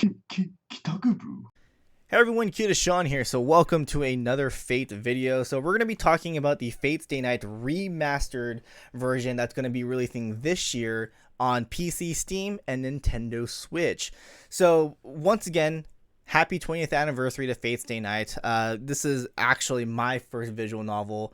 Hey everyone, KitaSean here. So welcome to another Fate video. So we're going to be talking about the Fate Stay Night remastered version that's going to be releasing this year on PC, Steam, and Nintendo Switch. So once again, happy 20th anniversary to Fate Stay Night. This is actually my first visual novel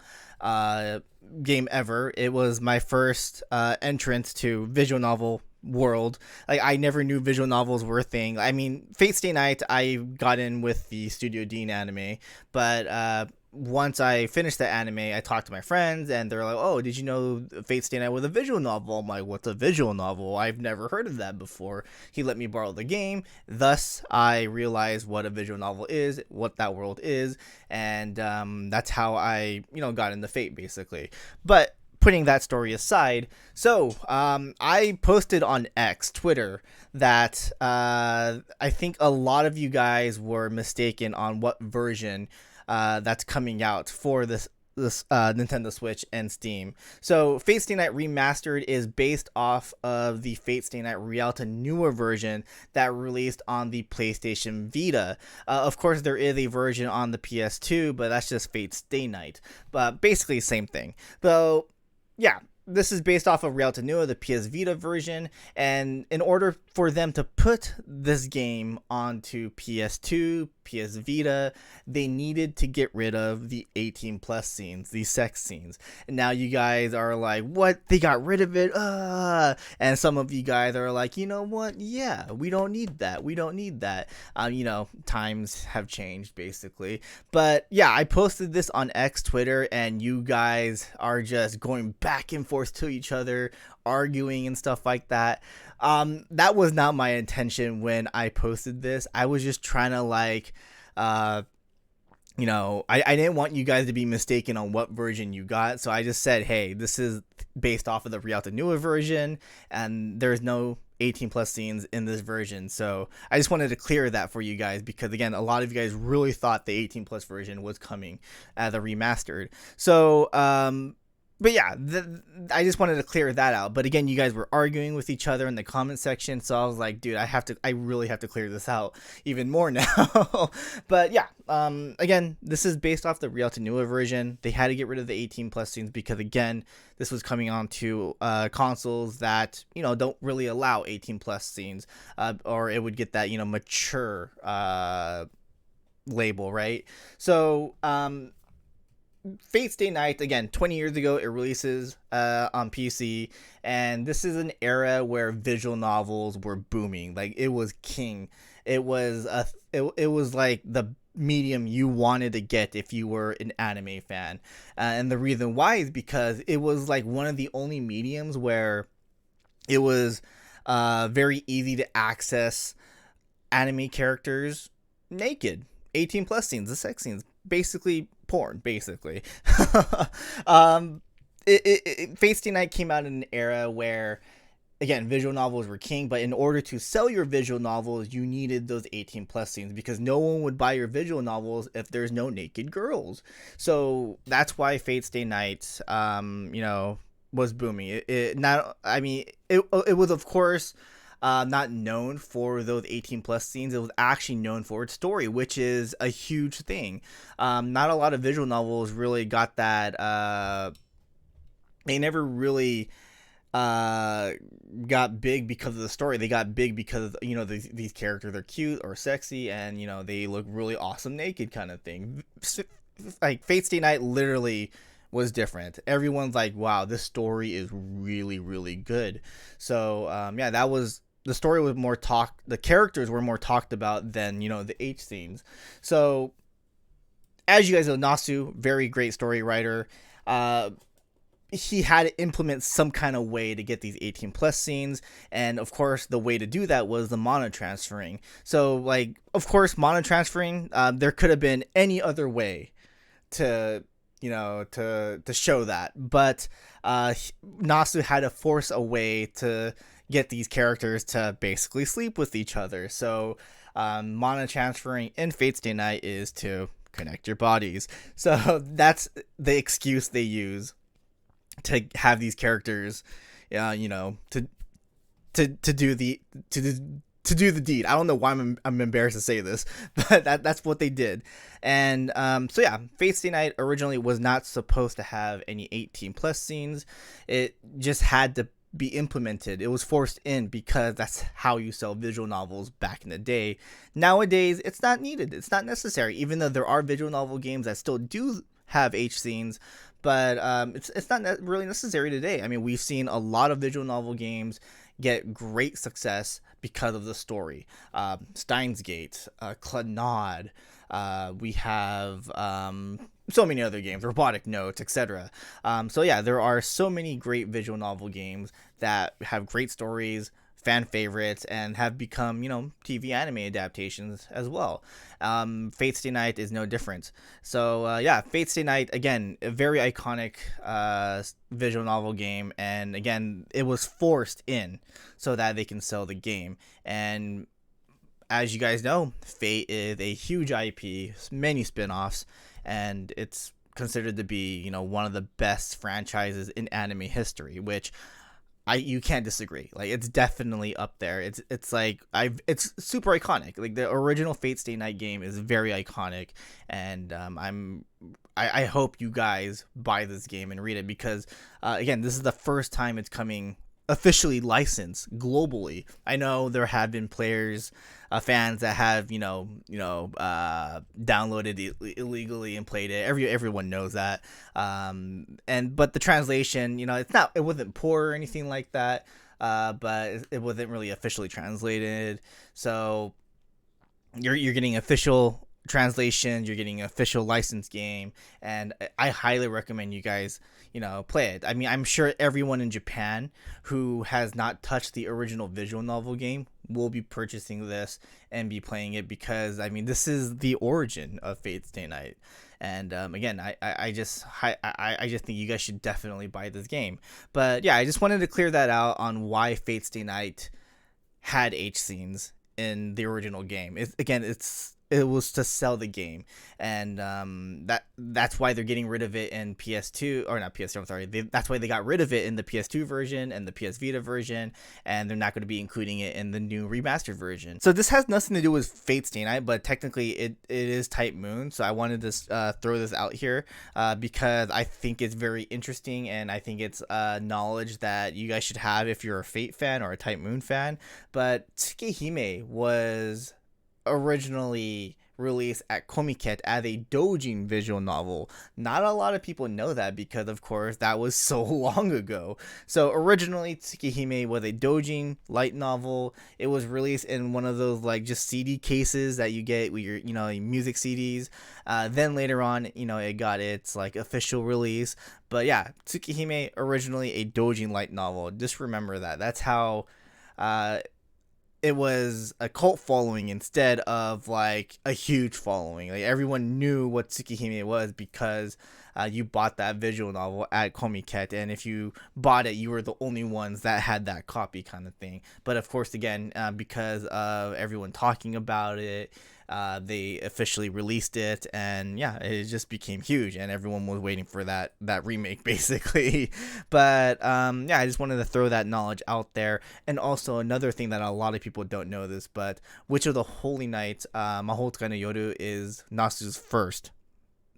game ever. It was my first entrance to visual novel world. Like, I never knew visual novels were a thing. I mean, Fate Stay Night I got in with the Studio Dean anime, but once I finished the anime, I talked to my friends and they're like, oh, did you know Fate Stay Night was a visual novel? I'm like, what's a visual novel? I've never heard of that before. He let me borrow the game, thus I realized what a visual novel is, what that world is, and that's how I got into Fate, basically. But putting that story aside, so I posted on Twitter, that I think a lot of you guys were mistaken on what version that's coming out for this Nintendo Switch and Steam. So Fate Stay Night Remastered is based off of the Fate Stay Night Rialta newer version that released on the PlayStation Vita. Of course, there is a version on the PS2, but that's just Fate Stay Night. But basically, same thing. Though, yeah, this is based off of Rialta Nua, the PS Vita version, and in order for them to put this game onto PS2, PS Vita, they needed to get rid of the 18 plus scenes, the sex scenes. And now you guys are like, what? They got rid of it? And some of you guys are like, you know what? Yeah, we don't need that. We don't need that. Times have changed, basically. But yeah, I posted this on Twitter, and you guys are just going back and forth to each other, arguing and stuff like that. That was not my intention when I posted this. I was just trying to I didn't want you guys to be mistaken on what version you got. So I just said, hey, this is based off of the Rialta Nua version, and there's no 18 plus scenes in this version. So I just wanted to clear that for you guys, because again, a lot of you guys really thought the 18 plus version was coming as a remastered. So, but yeah, I just wanted to clear that out. But again, you guys were arguing with each other in the comment section, so I was like, dude, I really have to clear this out even more now. But yeah, again, this is based off the Rialta Nua version. They had to get rid of the 18 plus scenes because, again, this was coming on to consoles that don't really allow 18 plus scenes, or it would get that mature label, right? So Fate Stay Night, again, 20 years ago, it releases on PC, and this is an era where visual novels were booming. Like, it was king. It was it was like the medium you wanted to get if you were an anime fan, and the reason why is because it was like one of the only mediums where it was very easy to access anime characters naked. 18 plus scenes, the sex scenes, basically porn, basically. Fate Stay Night came out in an era where, again, visual novels were king, but in order to sell your visual novels, you needed those 18 plus scenes, because no one would buy your visual novels if there's no naked girls. So that's why Fate Stay Night, was booming. It was, of course, not known for those 18 plus scenes. It was actually known for its story, which is a huge thing. Not a lot of visual novels really got that. They never really got big because of the story. They got big because these characters are cute or sexy, and they look really awesome naked, kind of thing. Like, Fate Stay Night literally was different. Everyone's like, wow, this story is really, really good. So yeah, that was the story was more talked. The characters were more talked about than the H scenes. So, as you guys know, Nasu, very great story writer. He had to implement some kind of way to get these 18 plus scenes, and of course the way to do that was the mono transferring. So, like, of course, mono transferring, there could have been any other way to show that, but Nasu had to force a way to get these characters to basically sleep with each other. So mono transferring in Fate Stay Night is to connect your bodies. So that's the excuse they use to have these characters to do the to do the deed. I don't know why I'm embarrassed to say this, but that's what they did. And so yeah, Fate's Day Night originally was not supposed to have any 18 plus scenes. It just had to be implemented. It was forced in because that's how you sell visual novels back in the day. Nowadays, it's not needed. It's not necessary, even though there are visual novel games that still do have H scenes, but it's not really necessary today. I mean, we've seen a lot of visual novel games get great success because of the story. Steins Gate, Clannad, we have so many other games, Robotic Notes, etc. So yeah, there are so many great visual novel games that have great stories, fan favorites, and have become, TV anime adaptations as well. Fate's Day Night is no different. So yeah, Fate's Day Night, again, a very iconic visual novel game, and again, it was forced in so that they can sell the game. And as you guys know, Fate is a huge IP, many spin-offs, and it's considered to be, one of the best franchises in anime history, which you can't disagree. Like, it's definitely up there. It's super iconic. Like, the original Fate's Day Night game is very iconic, and I hope you guys buy this game and read it, because again, this is the first time it's coming officially licensed globally. I know there have been players, fans that have downloaded it illegally and played it. Everyone knows that. But the translation, it wasn't poor or anything like that. But it wasn't really officially translated. So you're getting official translation, you're getting an official licensed game, and I highly recommend you guys play it. I mean, I'm sure everyone in Japan who has not touched the original visual novel game will be purchasing this and be playing it, because I mean, this is the origin of Fate's Day Night. And again, I just think you guys should definitely buy this game. But yeah, I just wanted to clear that out on why Fate's Day Night had H scenes in the original game. It was to sell the game, and that's why they're getting rid of it in PS2, or not PS2. I'm sorry. That's why they got rid of it in the PS2 version and the PS Vita version, and they're not going to be including it in the new remastered version. So this has nothing to do with Fate's Day Night, but technically it is Type Moon. So I wanted to throw this out here because I think it's very interesting, and I think it's knowledge that you guys should have if you're a Fate fan or a Type Moon fan. But Tsukihime was originally released at Comiket as a doujin visual novel. Not a lot of people know that, because of course that was so long ago. So originally Tsukihime was a doujin light novel. It was released in one of those like just CD cases that you get with your music CDs. Then later on, it got its like official release. But yeah, Tsukihime originally a doujin light novel. Just remember that. That's how it was a cult following instead of like a huge following. Like, everyone knew what Tsukihime was because you bought that visual novel at Comiket, and if you bought it, you were the only ones that had that copy, kind of thing. But of course, again, because of everyone talking about it, they officially released it, and yeah, it just became huge, and everyone was waiting for that remake, basically. But yeah, I just wanted to throw that knowledge out there. And also another thing that a lot of people don't know this, but Witch of the Holy Night, Mahotsuka no Yoru, is Nasu's first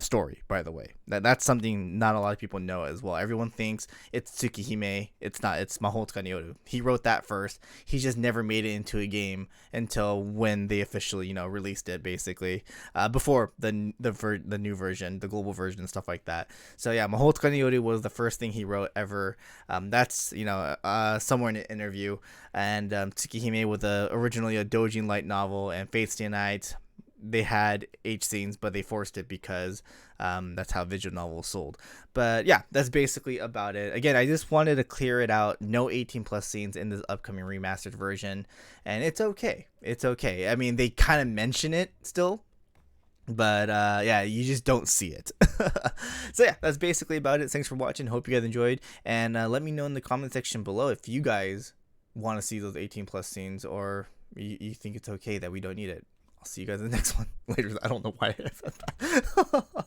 story, by the way. That's something not a lot of people know as well. Everyone thinks it's Tsukihime. It's not. It's Mahotsuka no Yoru. He wrote that first. He just never made it into a game until when they officially released it, basically, before the new version, the global version, and stuff like that. So yeah, Mahotsuka no Yoru was the first thing he wrote ever. That's somewhere in an interview. And Tsukihime was originally a doujin light novel, and Fate's Day Night, they had H scenes, but they forced it because that's how visual novels sold. But yeah, that's basically about it. Again, I just wanted to clear it out. No 18 plus scenes in this upcoming remastered version, and it's okay. It's okay. I mean, they kind of mention it still, but yeah, you just don't see it. So yeah, that's basically about it. Thanks for watching. Hope you guys enjoyed, and let me know in the comment section below if you guys want to see those 18 plus scenes, or you think it's okay that we don't need it. I'll see you guys in the next one later. I don't know why I said that.